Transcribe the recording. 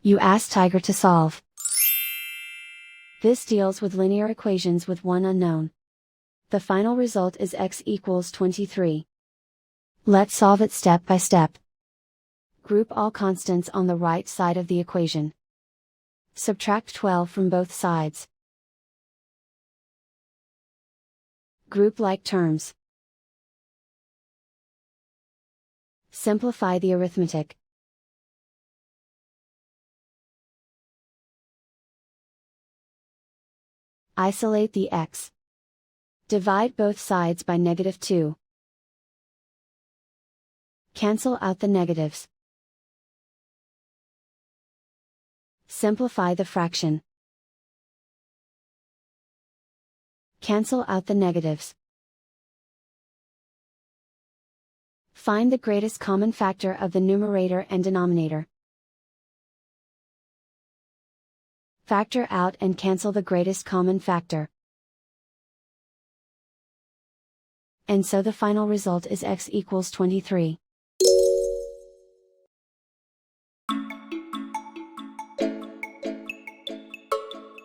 You ask Tiger to solve. This deals with linear equations with one unknown. The final result is x equals 23. Let's solve it step by step. Group all constants on the right side of the equation. Subtract 12 from both sides. Group like terms. Simplify the arithmetic. Isolate the x. Divide both sides by -2. Cancel out the negatives. Simplify the fraction. Cancel out the negatives. Find the greatest common factor of the numerator and denominator. Factor out and cancel the greatest common factor. And so the final result is x equals 23.